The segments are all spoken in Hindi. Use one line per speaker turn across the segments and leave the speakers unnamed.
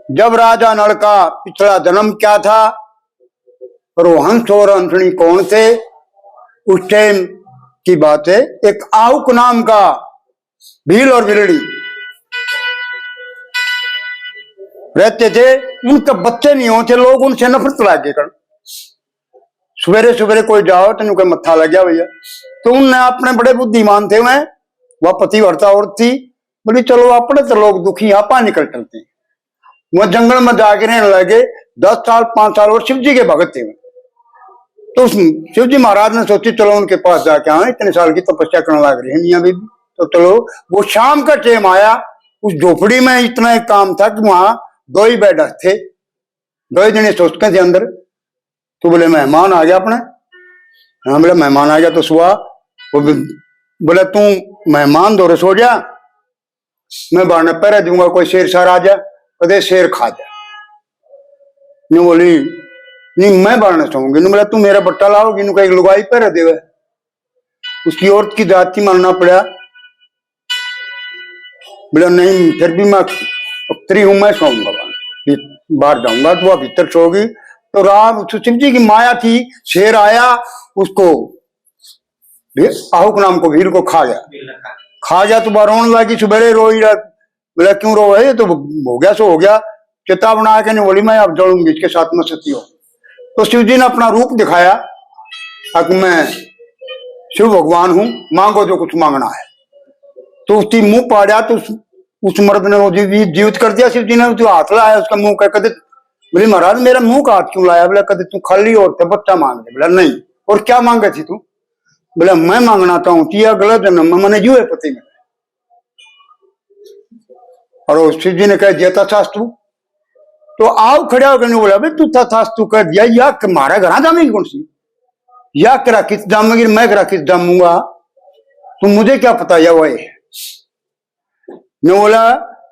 जब राजा नल का पिछला जन्म क्या था और वो हंस और हंसनी कौन थे, उस टाइम की बात है। एक आउक नाम का भील और बिलड़ी रहते थे, उनके बच्चे नहीं होते, लोग उनसे नफरत लागे कर। सवेरे सवेरे कोई जाओ तो उनका मत्था लग गया भैया। तो उनने अपने बड़े बुद्धिमान थे, मैं वह पतिव्रता औरत थी, बोली चलो अपने तो लोग दुखी आपा निकल चलते हैं। वह जंगल में जाके रहने लगे, 10 साल 5 साल और शिव जी के भगत थे। तो शिव जी महाराज ने सोची चलो उनके पास जाके आए, इतने साल की तपस्या करने लग रही है मियाँ बीबी। तो चलो वो शाम का टाइम आया, उस झोपड़ी में इतना एक काम था कि वहां 2 ही बेड थे, 2 ही जने सोचते थे अंदर। तो बोले मेहमान आ गया अपने। हाँ बोले मेहमान आ गया तो सुहा। वो बोले तू मेहमान दो सो जा, मैं बारने पहरे दूंगा, कोई शेर सार आ जा कदे शेर खा जा। नहीं बोली नहीं मैं बारने सोऊंगी। बोला तू मेरा बट्टा लाओगी, नु कहीं लुगाई पहरे देवे। उसकी औरत की जाति मानना पड़ा। बोला नहीं फिर भी मैं स्त्री हूं, मैं सोऊंगा, बाहर जाऊंगा। तो वह भीतर सोगी। तो राम शिव जी की माया थी, शेर आया उसको आहुक नाम को भील को खा गया तो वह रोने लगी, सुबह रोई। बोला क्यों रो है, तो हो गया सो हो गया। चिता बना के नहीं बोली मैं अब जड़ूंगी इसके साथ में सती हो। तो शिव जी ने अपना रूप दिखाया, अब मैं शिव भगवान हूं, मांगो जो कुछ मांगना है। तो उसकी मुंह पाड़ा, तो उस मर्द ने वो जीवित कर दिया। शिव जी ने जो हाथ लाया उसका मुंह का, कदे बोले महाराज मेरा मुंह का हाथ क्यों लाया। बोला कदे तू खाली और बच्चा मांग ले। बोला नहीं, और क्या मांगे थी तू। बोला मैं मांगना था किया गलत जन्म में मैंने जुए पति में। और शिव जी ने कहा जेता शास्त्रु। तो आओ खड़ा होकर नहीं बोला भाई तू था शास्त्रु कर दिया, या मारा घर जामेगी कौन सी, या करा किस जामेगी, मैं करा किस जामूंगा, तुम मुझे क्या पता या वही। मैं बोला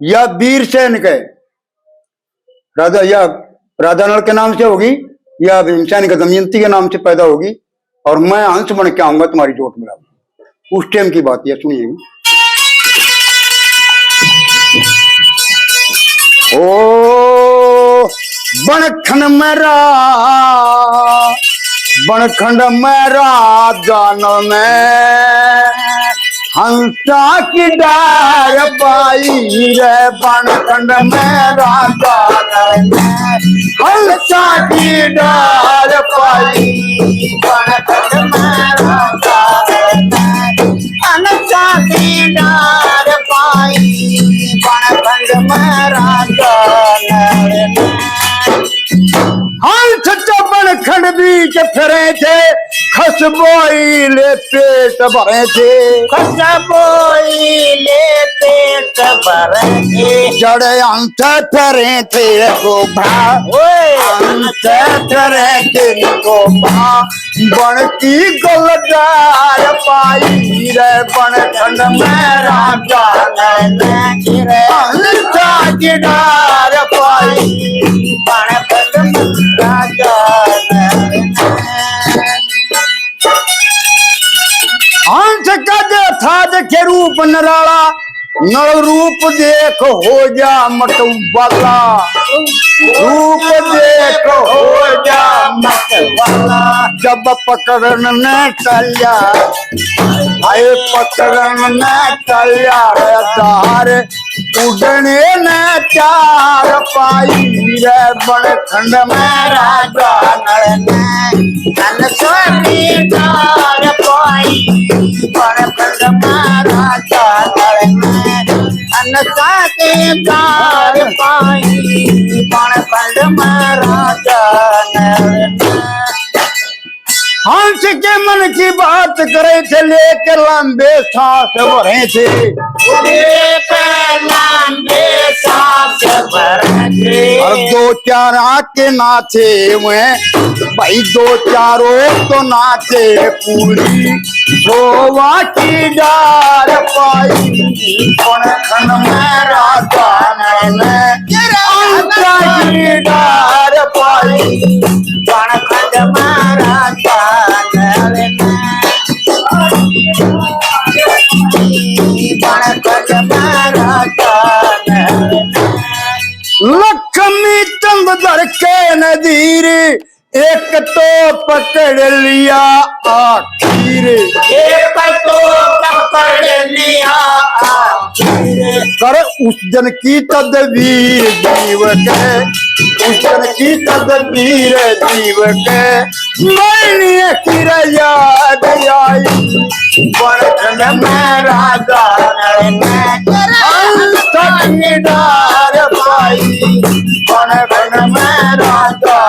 या वीर सेन के राजा, या राजा नल के नाम से होगी, या भीमसेन के दमयंती के नाम से पैदा होगी, और मैं हंस बन के आऊंगा तुम्हारी जोट में। उस टाइम की बात है, सुनिए। ओ बनखंड में राजा नल में हंसा की डार पाई रे। बनखंड में राजा नल में हंसा की डार पाई, बनखंड में राजा नल में हंसा की डार पाई, बनखंड में राजा नल में। हंस बनखंड बीच फिरे थे, खसबोइले पेट भरे थे, खसबोइले पेट भरे थे। जड़े अंत फिरे थे गोभा, अंत फिरे थे गोभा, बन की गुलजार पाई रे। बनखंड में राजा ने हंसा की डार पाई, बनखंड में राजा हंस का देखा देखे रूप नराला, नर रूप देख हो जा मतवाला, रूप देख हो जा मतवाला। जब पकड़न न चलिया, आए पकड़न न चलिया दार, उड़ने न चार पाई रे। बनखंड में राजा नल ने हंसा की डार पाई, बनखंड में राजा नल ने हंसा की डार पाई, बनखंड में राजा नल ने। हंस के मन की बात करे थे, लेकर लंबे सांस भरे थे, लंबे सांस भरे थे। और 2-4 आके नाचे हुए भाई, 2-4 तो नाचे पूरी शोभा की डार पाई, बनखंड में राजा ने हंसा की डार पाई, बनखंड में राजा बनखंड में राजा। लख धर के नदीर एक तो पकड़ लिया आखिर
एक तो पकड़ लिया आखिर
कर उस जन की तदबीर जीव के उस जन की तदबीर जीव के मैंने फिर याद आई बड़कन में राजा डार पाई बड़कन में राजा